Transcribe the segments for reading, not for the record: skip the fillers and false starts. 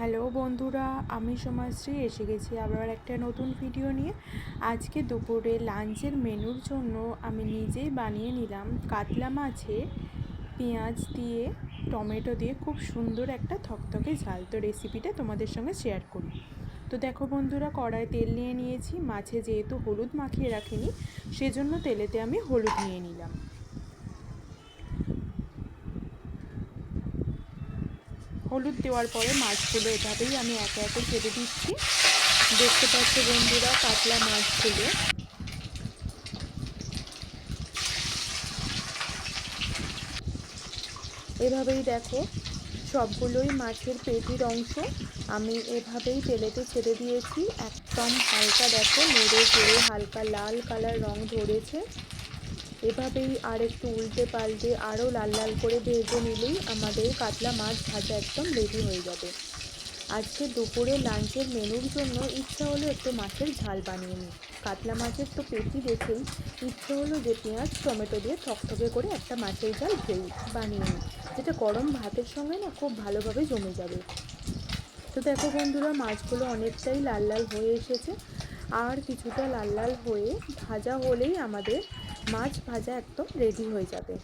Hello বন্ধুরা, আমি সমাজশ্রী এসে গেছি আবার একটা নতুন ভিডিও নিয়ে। আজকে দুপুরে লাঞ্চের মেনুর জন্য আমি নিজেই বানিয়ে নিলাম কাতলা মাছে পেঁয়াজ দিয়ে টমেটো দিয়ে খুব সুন্দর একটা থকথকে ঝাল। তো রেসিপিটা তোমাদের সঙ্গে শেয়ার করি। তো দেখো বন্ধুরা, কড়াই তেল নিয়ে নিয়েছি। মাছে যেহেতু হলুদ মাখিয়ে রাখিনি, সেজন্য তেলেতে আমি হলুদ নিয়ে নিলাম। হলুদ দেওয়ার পরে মাছগুলো এভাবেই আমি একে একে ছেড়ে দিচ্ছি। দেখতে পাচ্ছ বন্ধুরা, কাতলা মাছগুলো এভাবেই দেখো সবগুলোই মাছের পেটির অংশ আমি এভাবেই তেলেতে ছেড়ে দিয়েছি। একদম হালকা দেখো নেড়ে চেড়ে হালকা লাল কালার রং ধরেছে। এভাবেই আর একটু উল্টে পাল্টে আরও লাল লাল করে ভেজে নিলেই আমাদের কাতলা মাছ ভাজা একদম রেডি হয়ে যাবে। আজকে দুপুরে লাঞ্চের মেনুর জন্য ইচ্ছা হলো একটু মাছের ঝাল বানিয়ে নিই। কাতলা মাছের তো পেটি দেখেই ইচ্ছে হলো যে পেঁয়াজ টমেটো দিয়ে থকথকে করে একটা মাছের ঝাল বানিয়ে নিই, যেটা গরম ভাতের সঙ্গে না খুব ভালোভাবে জমে যাবে। তো দেখো বন্ধুরা, মাছগুলো অনেকটাই লাল লাল হয়ে এসেছে। আর কিছুটা লাল লাল হয়ে ভাজা হলেই আমাদের মাছ ভাজা একদম রেডি হয়ে যাবে।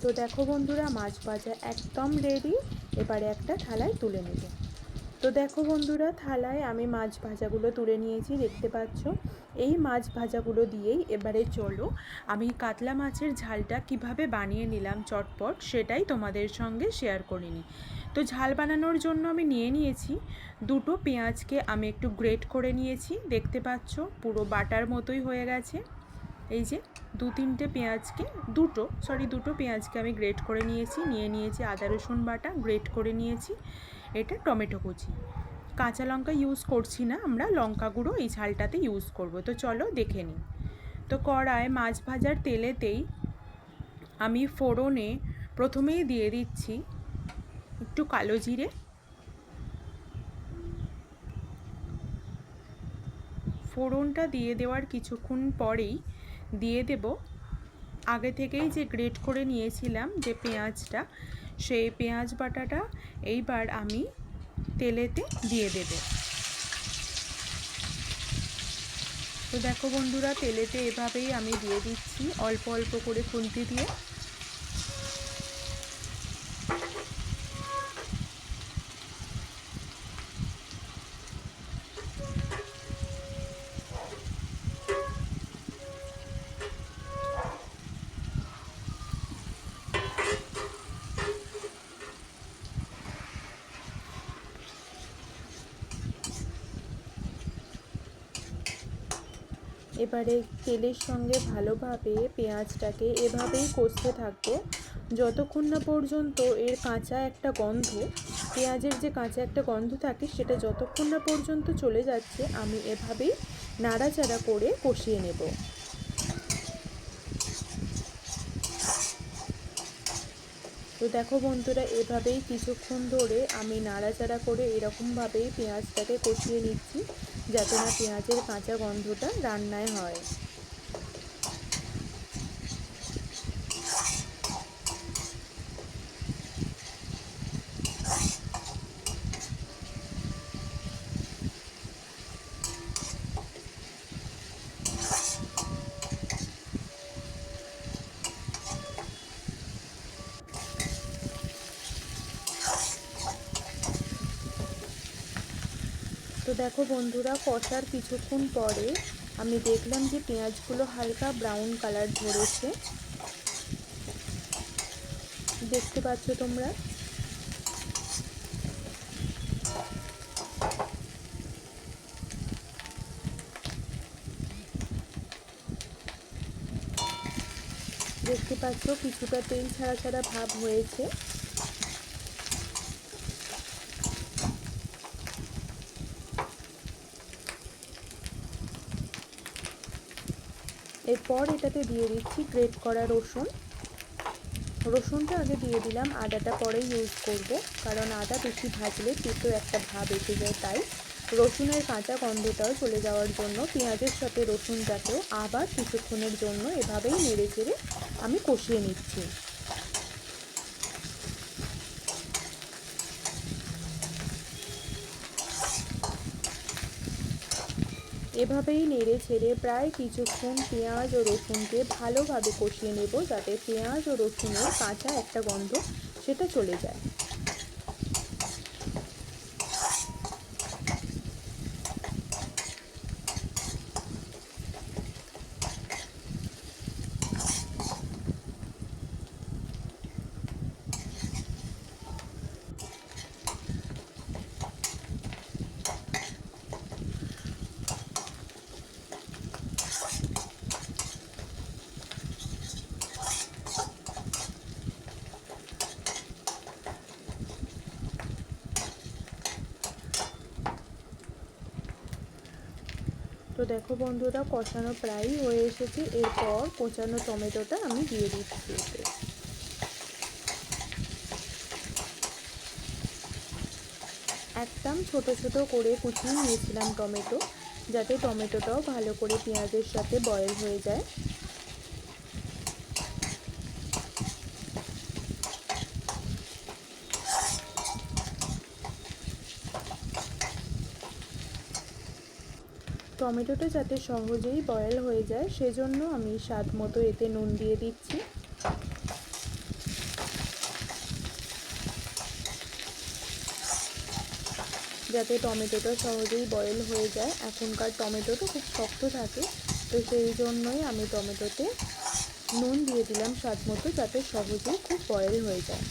তো দেখো বন্ধুরা, মাছ ভাজা একদম রেডি। এবারে একটা থালায় তুলে নেব। তো দেখো বন্ধুরা, থালায় আমি মাছ ভাজাগুলো তুলে নিয়েছি, দেখতে পাচ্ছ। এই মাছ ভাজাগুলো দিয়েই এবারে চলো আমি কাতলা মাছের ঝালটা কিভাবে বানিয়ে নিলাম চটপট সেটাই তোমাদের সঙ্গে শেয়ার করে নিই। তো ঝাল বানানোর জন্য আমি নিয়ে নিয়েছি দুটো পেঁয়াজকে আমি একটু গ্রেট করে নিয়েছি, দেখতে পাচ্ছ পুরো বাটার মতোই হয়ে গেছে। এই যে দুটো পেঁয়াজকে আমি গ্রেট করে নিয়েছি আদা রসুন বাটা গ্রেট করে নিয়েছি। এটা টমেটো কুচি, কাঁচা লঙ্কা ইউজ করছি না, আমরা লঙ্কা গুঁড়ো এই ঝালটাতে ইউজ করব। তো চলো দেখে নিই। তো কড়ায় মাছ ভাজার তেলেতেই আমি ফোড়নে প্রথমেই দিয়ে দিচ্ছি একটু কালো জিরে, ফোড়নটা দিয়ে দেওয়ার কিছুক্ষণ পরেই দিয়ে দেব আগে থেকেই যে গ্রেট করে নিয়েছিলাম যে পেঁয়াজটা, সেই পেঁয়াজ বাটাটা এইবার আমি তেলেতে দিয়ে দেব। তো দেখো বন্ধুরা, তেলেতে এভাবেই আমি দিয়ে দিচ্ছি অল্প অল্প করে খুন্তি দিয়ে। এবারে তেলের সঙ্গে ভালোভাবে পেঁয়াজটাকে এভাবেই কষতে থাকবো যতক্ষণ না পর্যন্ত এর কাঁচা একটা গন্ধ, পেঁয়াজের যে কাঁচা একটা গন্ধ থাকে সেটা যতক্ষণ না পর্যন্ত চলে যাচ্ছে আমি এভাবেই নাড়াচাড়া করে কষিয়ে নেব। তো দেখো বন্ধুরা, এভাবেই কিছুক্ষণ ধরে আমি নাড়াচাড়া করে এরকমভাবেই পেঁয়াজটাকে কষিয়ে নিচ্ছি, যাতে না পেঁয়াজের কাঁচা গন্ধটা রান্নায় হয়। তো দেখো বন্ধুরা, কষার কিছুক্ষণ পরে আমি দেখলাম যে পেঁয়াজগুলো হালকা ব্রাউন কালার ধরেছে, দেখতে পাচ্ছ তোমরা। দেখতে পাচ্ছ কিছুটা তেল ছাড়া ছাড়া ভাব হয়েছে। এরপর এটাতে দিয়ে দিচ্ছি গ্রেট করা রসুন। রসুনটা আগে দিয়ে দিলাম, আদাটা পরে ইউজ করব, কারণ আদা বেশি ভাজলে তেতো একটা ভাব এসে যায়, তাই রসুনের কাঁচা গন্ধটাও চলে যাওয়ার জন্য পেঁয়াজের সাথে রসুনটাকেও আবার কিছুক্ষণের জন্য এভাবেই নেড়ে চেড়ে আমি কষিয়ে নিচ্ছি। এভাবেই নেড়ে ছেড়ে প্রায় কিছুক্ষণ পেঁয়াজ ও রসুনকে ভালোভাবে কষিয়ে নেব, যাতে পেঁয়াজ ও রসুনের কাঁচা একটা গন্ধ সেটা চলে যায়। তো দেখো বন্ধুরা, কষানো প্রায়ই হয়ে এসেছে। এরপর কোচানো টমেটোটা আমি দিয়ে দিচ্ছি এতে। একদম ছোট ছোট করে কুচিয়ে নিয়েছিলাম টমেটো, যাতে টমেটোটাও ভালো করে পেঁয়াজের সাথে বয়েল হয়ে যায়। টমেটোটা যাতে সহজেই বয়েল হয়ে যায়, সেজন্য আমি স্বাদ মতো এতে নুন দিয়ে দিচ্ছি। যাতে টমেটোটা সহজেই বয়েল হয়ে যায়। এখনকার টমেটোটা খুব শক্ত থাকে, তো সেই জন্যই আমি টমেটোতে নুন দিয়ে দিলাম স্বাদ মতো, যাতে সহজেই খুব বয়েল হয়ে যায়।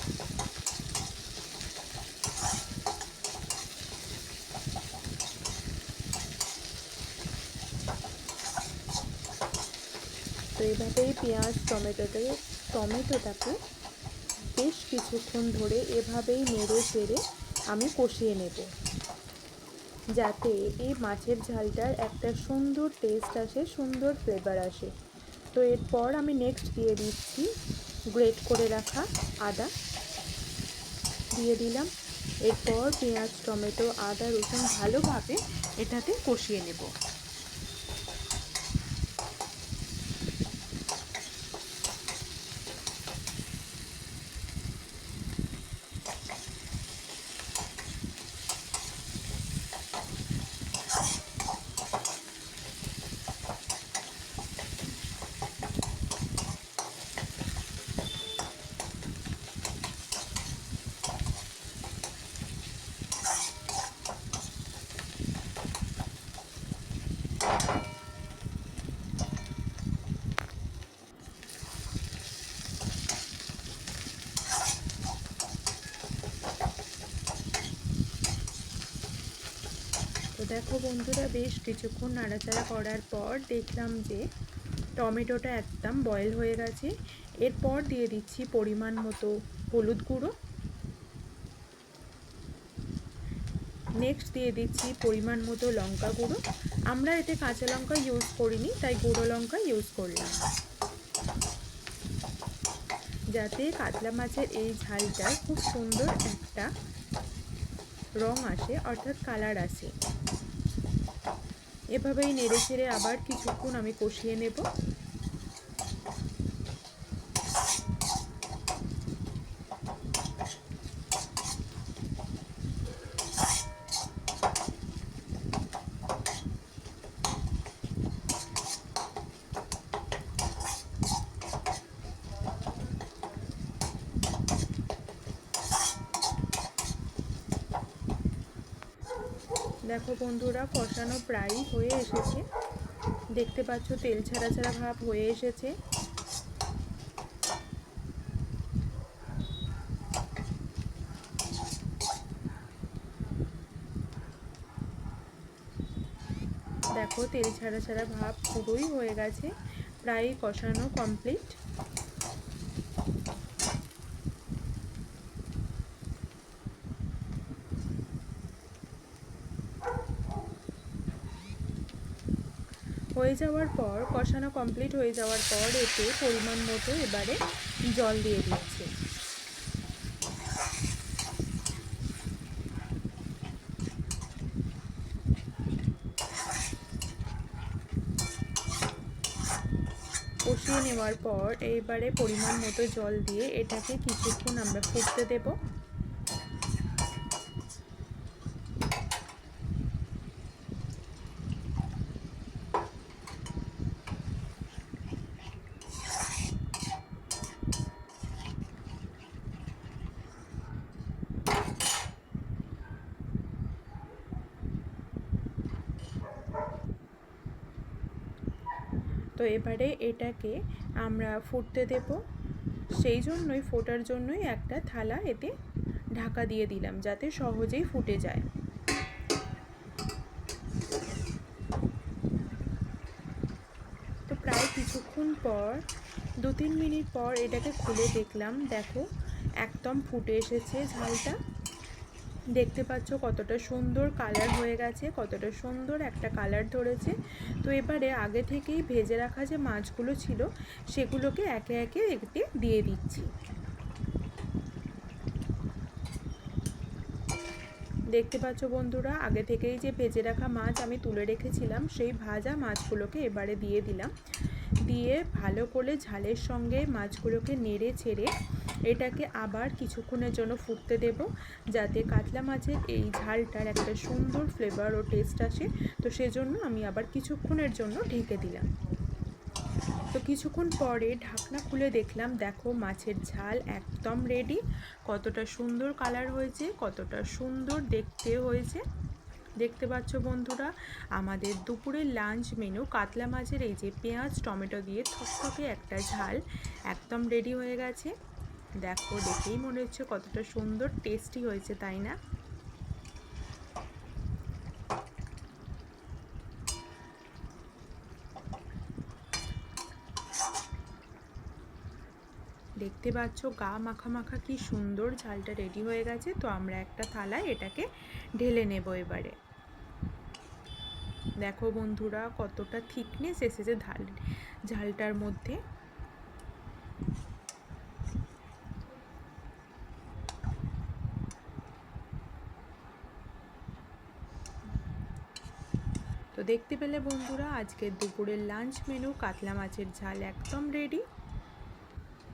তো এইভাবেই পেঁয়াজ টমেটোটাকে বেশ কিছুক্ষণ ধরে এভাবেই নেড়ে চেড়ে আমি কষিয়ে নেব, যাতে এই মাছের ঝালটার একটা সুন্দর টেস্ট আসে, সুন্দর ফ্লেভার আসে। তো এরপর আমি নেক্সট দিয়ে দিচ্ছি গ্রেট করে রাখা আদা দিয়ে দিলাম। এরপর পেঁয়াজ টমেটো আদা রসুন ভালোভাবে এটাতে কষিয়ে নেব। তো দেখো বন্ধুরা, বেশ কিছুক্ষণ নাড়াচাড়া করার পর দেখলাম যে টমেটোটা একদম বয়েল হয়ে গেছে। এরপর দিয়ে দিচ্ছি পরিমাণ মতো হলুদ গুঁড়ো। নেক্সট দিয়ে দিচ্ছি পরিমাণ মতো লঙ্কা গুঁড়ো। আমরা এতে কাঁচা লঙ্কা ইউজ করিনি, তাই গুঁড়ো লঙ্কা ইউজ করলাম, যাতে কাতলা মাছের এই ঝালটার খুব সুন্দর একটা রং আসে, অর্থাৎ কালার আসে। এভাবেই নেড়ে ছেড়ে আবার কিছুক্ষণ আমি কষিয়ে নেব। দেখো বন্ধুরা, কষানো প্রায়ই হয়ে এসেছে। দেখতে পাচ্ছ তেল ছাড়া ছাড়া ভাব হয়ে এসেছে। দেখো তেল ছাড়া ছাড়া ভাব পুরোই হয়ে গেছে, প্রায় কষানো কমপ্লিট। হয়ে যাওয়ার পর, কষানো কমপ্লিট হয়ে যাওয়ার পর এতে পরিমাণ মতো এবারে জল দিয়ে দিচ্ছি। কষিয়ে নেওয়ার পর এইবারে পরিমাণ মতো জল দিয়ে এটাকে কিছুক্ষণ আমরা ফুটতে দেব। তো এবারে এটাকে আমরা ফুটতে দেব। সেই জন্যই ফোটার জন্যই একটা থালা এতে ঢাকা দিয়ে দিলাম, যাতে সহজেই ফুটে যায়। তো প্রায় কিছুক্ষণ পর 2-3 মিনিট পর এটাকে খুলে দেখলাম, দেখো একদম ফুটে এসেছে ঝালটা। দেখতে পাচ্ছ কতটা সুন্দর কালার হয়ে গেছে, কতটা সুন্দর একটা কালার ধরেছে। তো এবারে আগে থেকেই ভেজে রাখা যে মাছগুলো ছিল সেগুলোকে একে একে এতে দিয়ে দিচ্ছি। দেখতে পাচ্ছ বন্ধুরা, আগে থেকেই যে ভেজে রাখা মাছ আমি তুলে রেখেছিলাম সেই ভাজা মাছগুলোকে এবারে দিয়ে দিলাম। দিয়ে ভালো করে ঝালের সঙ্গে মাছগুলোকে নেড়ে ছেড়ে এটাকে আবার কিছুক্ষণের জন্য ফুটতে দেব, যাতে কাতলা মাছের এই ঝালটার একটা সুন্দর ফ্লেভার ও টেস্ট আসে। তো সেজন্য আমি আবার কিছুক্ষণের জন্য ঢেকে দিলাম। তো কিছুক্ষণ পরে ঢাকনা খুলে দেখলাম, দেখো মাছের ঝাল একদম রেডি। কতটা সুন্দর কালার হয়েছে, কতটা সুন্দর দেখতে হয়েছে। দেখতে পাচ্ছ বন্ধুরা, আমাদের দুপুরের লাঞ্চ মেনু কাতলা মাছের এই যে পেঁয়াজ টমেটো দিয়ে থকথকে একটা ঝাল একদম রেডি হয়ে গেছে। দেখো, দেখেই মনে হচ্ছে কতটা সুন্দর টেস্টি হয়েছে, তাই না? দেখতে পাচ্ছ গা মাখা মাখা কি সুন্দর ঝালটা রেডি হয়ে গেছে। তো আমরা একটা থালায় এটাকে ঢেলে নেব এবারে। দেখো বন্ধুরা, কতটা থিকনেস এসেছে ঝালটার মধ্যে। তো দেখতে পেলে বন্ধুরা, আজকের দুপুরের লাঞ্চ মেনু কাতলা মাছের ঝাল একদম রেডি।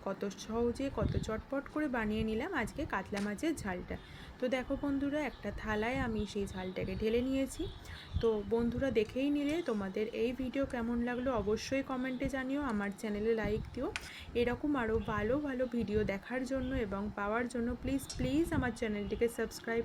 কত সহজে কত চটপট করে বানিয়ে নিলাম আজকে কাতলা মাছের ঝালটা। তো দেখো বন্ধুরা, একটা থালায় আমি সেই ঝালটাকে ঢেলে নিয়েছি। তো বন্ধুরা, দেখেই নিলে তোমাদের এই ভিডিও কেমন লাগলো অবশ্যই কমেন্টে জানিও। আমার চ্যানেলে লাইক দিও। এরকম আরও ভালো ভালো ভিডিও দেখার জন্য এবং পাওয়ার জন্য প্লিজ আমার চ্যানেলটিকে সাবস্ক্রাইব